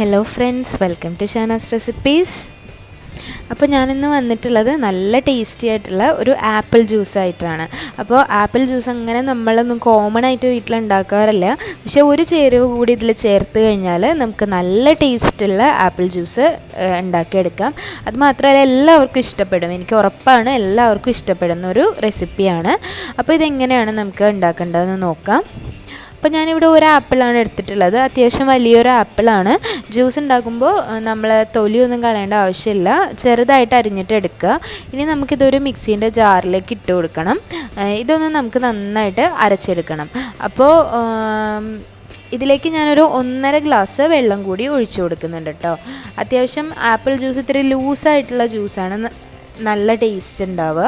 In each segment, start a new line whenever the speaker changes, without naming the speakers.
Hello friends, welcome to Shana's recipes. അപ്പോൾ ഞാനിന്ന് വന്നിട്ടുള്ളത് നല്ല ടേസ്റ്റി ആയിട്ടുള്ള ഒരു ആപ്പിൾ ജ്യൂസായിട്ടാണ്. അപ്പോൾ ആപ്പിൾ ജ്യൂസ് അങ്ങനെ നമ്മളൊന്നും കോമൺ ആയിട്ട് വീട്ടിലുണ്ടാക്കാറില്ല. പക്ഷേ ഒരു ചേരുവ കൂടി ഇതിൽ ചേർത്ത് കഴിഞ്ഞാൽ നമുക്ക് നല്ല ടേസ്റ്റുള്ള ആപ്പിൾ ജ്യൂസ് ഉണ്ടാക്കിയെടുക്കാം. അതുമാത്രമല്ല എല്ലാവർക്കും ഇഷ്ടപ്പെടും, എനിക്ക് ഉറപ്പാണ് എല്ലാവർക്കും ഇഷ്ടപ്പെടുന്ന ഒരു റെസിപ്പിയാണ്. അപ്പോൾ ഇതെങ്ങനെയാണ് നമുക്ക് ഉണ്ടാക്കേണ്ടതെന്ന് നോക്കാം. അപ്പോൾ ഞാനിവിടെ ഒരു ആപ്പിളാണ് എടുത്തിട്ടുള്ളത്, അത്യാവശ്യം വലിയൊരു ആപ്പിളാണ്. ജ്യൂസ് ഉണ്ടാക്കുമ്പോൾ നമ്മൾ തൊലിയൊന്നും കളയേണ്ട ആവശ്യമില്ല, ചെറുതായിട്ട് അരിഞ്ഞിട്ട് എടുക്കുക. ഇനി നമുക്കിതൊരു മിക്സീൻ്റെ ജാറിലേക്ക് ഇട്ട് കൊടുക്കണം. ഇതൊന്ന് നമുക്ക് നന്നായിട്ട് അരച്ചെടുക്കണം. അപ്പോൾ ഇതിലേക്ക് ഞാനൊരു 1.5 ഗ്ലാസ് വെള്ളം കൂടി ഒഴിച്ചു കൊടുക്കുന്നുണ്ട് കേട്ടോ. അത്യാവശ്യം ആപ്പിൾ ജ്യൂസ് ഇത്തിരി ലൂസായിട്ടുള്ള ജ്യൂസാണ് നല്ല ടേസ്റ്റ് ഉണ്ടാവുക.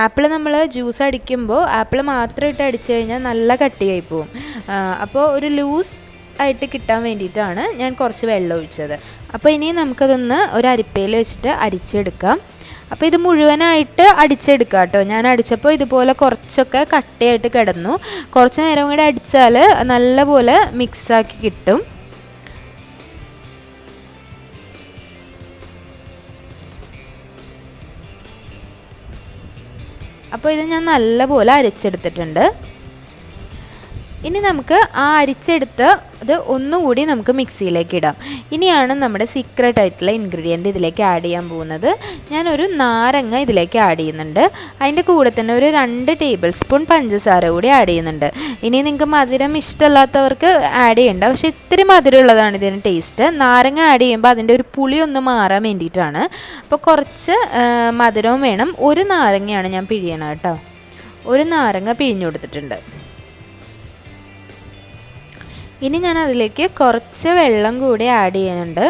ആപ്പിൾ നമ്മൾ ജ്യൂസ് അടിക്കുമ്പോൾ ആപ്പിൾ മാത്രം ഇട്ട് അടിച്ചു കഴിഞ്ഞാൽ നല്ല കട്ടിയായി പോവും. അപ്പോൾ ഒരു ലൂസ് ആയിട്ട് കിട്ടാൻ വേണ്ടിയിട്ടാണ് ഞാൻ കുറച്ച് വെള്ളം ഒഴിച്ചത്. അപ്പോൾ ഇനി നമുക്കതൊന്ന് ഒരു അരിപ്പയിൽ വെച്ചിട്ട് അരിച്ചെടുക്കാം. അപ്പോൾ ഇത് മുഴുവനായിട്ട് അടിച്ചെടുക്കാം കേട്ടോ. ഞാൻ അടിച്ചപ്പോൾ ഇതുപോലെ കുറച്ചൊക്കെ കട്ടയായിട്ട് കിടന്നു. കുറച്ച് നേരം കൂടി അടിച്ചാൽ നല്ലപോലെ മിക്സാക്കി കിട്ടും. അപ്പോൾ ഇത് ഞാൻ നല്ലപോലെ അരച്ചെടുത്തിട്ടുണ്ട്. ഇനി നമുക്ക് ആ അരിച്ചെടുത്ത അത് ഒന്നുകൂടി നമുക്ക് മിക്സിയിലേക്ക് ഇടാം. ഇനിയാണ് നമ്മുടെ സീക്രട്ട് ആയിട്ടുള്ള ഇൻഗ്രീഡിയൻറ്റ് ഇതിലേക്ക് ആഡ് ചെയ്യാൻ പോകുന്നത്. ഞാനൊരു നാരങ്ങ ഇതിലേക്ക് ആഡ് ചെയ്യുന്നുണ്ട്. അതിൻ്റെ കൂടെ തന്നെ ഒരു 2 ടേബിൾ സ്പൂൺ പഞ്ചസാര കൂടി ആഡ് ചെയ്യുന്നുണ്ട്. ഇനി നിങ്ങൾക്ക് മധുരം ഇഷ്ടമല്ലാത്തവർക്ക് ആഡ് ചെയ്യേണ്ട, പക്ഷേ ഇത്തിരി മധുരമുള്ളതാണ് ഇതിന് ടേസ്റ്റ്. നാരങ്ങ ആഡ് ചെയ്യുമ്പോൾ അതിൻ്റെ ഒരു പുളി ഒന്ന് മാറാൻ വേണ്ടിയിട്ടാണ്. അപ്പോൾ കുറച്ച് മധുരവും വേണം. ഒരു നാരങ്ങയാണ് ഞാൻ പിഴിയണം കേട്ടോ. ഒരു നാരങ്ങ പിഴിഞ്ഞു കൊടുത്തിട്ടുണ്ട്. ഇനി ഞാൻ അതിലേക്ക് കുറച്ച് വെള്ളം കൂടി ആഡ് ചെയ്യുന്നുണ്ട്.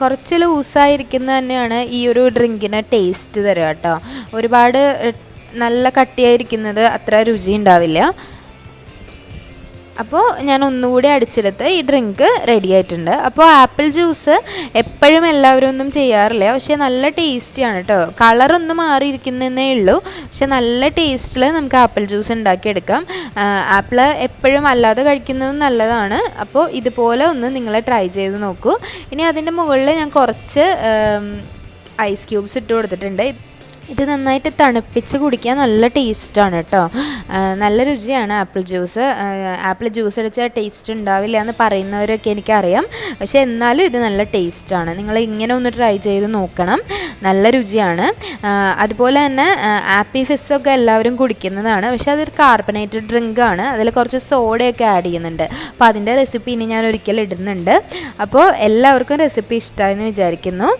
കുറച്ച് ലൂസായിരിക്കുന്നത് തന്നെയാണ് ഈ ഒരു ഡ്രിങ്കിന് ടേസ്റ്റ് തരിക കേട്ടോ. ഒരുപാട് നല്ല കട്ടിയായിരിക്കുന്നത് അത്ര രുചി ഉണ്ടാവില്ല. അപ്പോൾ ഞാൻ ഒന്നുകൂടി അടിച്ചെടുത്ത് ഈ ഡ്രിങ്ക് റെഡി ആയിട്ടുണ്ട്. അപ്പോൾ ആപ്പിൾ ജ്യൂസ് എപ്പോഴും എല്ലാവരും ഒന്നും ചെയ്യാറില്ല, പക്ഷേ നല്ല ടേസ്റ്റിയാണ് കേട്ടോ. കളറൊന്നും മാറിയിരിക്കുന്നതേ ഉള്ളൂ, പക്ഷെ നല്ല ടേസ്റ്റിൽ നമുക്ക് ആപ്പിൾ ജ്യൂസ് ഉണ്ടാക്കിയെടുക്കാം. ആപ്പിൾ എപ്പോഴും അല്ലാതെ കഴിക്കുന്നതും നല്ലതാണ്. അപ്പോൾ ഇതുപോലെ ഒന്ന് നിങ്ങൾ ട്രൈ ചെയ്ത് നോക്കൂ. ഇനി അതിൻ്റെ മുകളിൽ ഞാൻ കുറച്ച് ഐസ് ക്യൂബ്സ് ഇട്ട് കൊടുത്തിട്ടുണ്ട്. ഇത് നന്നായിട്ട് തണുപ്പിച്ച് കുടിക്കാൻ നല്ല ടേസ്റ്റാണ് കേട്ടോ. നല്ല രുചിയാണ് ആപ്പിൾ ജ്യൂസ്. ആപ്പിൾ ജ്യൂസ് അടിച്ചാൽ ടേസ്റ്റ് ഉണ്ടാവില്ല എന്ന് പറയുന്നവരൊക്കെ എനിക്കറിയാം, പക്ഷേ എന്നാലും ഇത് നല്ല ടേസ്റ്റാണ്. നിങ്ങൾ ഇങ്ങനെ ഒന്ന് ട്രൈ ചെയ്ത് നോക്കണം, നല്ല രുചിയാണ്. അതുപോലെ തന്നെ ആപ്പി ഫിസ്സൊക്കെ എല്ലാവരും കുടിക്കുന്നതാണ്, പക്ഷേ അതൊരു കാർബണേറ്റഡ് ഡ്രിങ്കാണ്. അതിൽ കുറച്ച് സോഡയൊക്കെ ആഡ് ചെയ്യുന്നുണ്ട്. അപ്പോൾ അതിൻ്റെ റെസിപ്പി ഇനി ഞാൻ ഒരിക്കൽ ഇടുന്നുണ്ട്. അപ്പോൾ എല്ലാവർക്കും റെസിപ്പി ഇഷ്ടമായെന്ന് വിചാരിക്കുന്നു.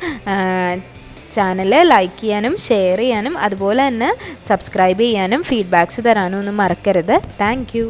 ചാനൽ ലൈക്ക് ചെയ്യാനും ഷെയർ ചെയ്യാനും അതുപോലെ തന്നെ സബ്സ്ക്രൈബ് ചെയ്യാനും ഫീഡ്ബാക്ക്സ് തരാനും ഒന്നും മറക്കരുത്. Thank you.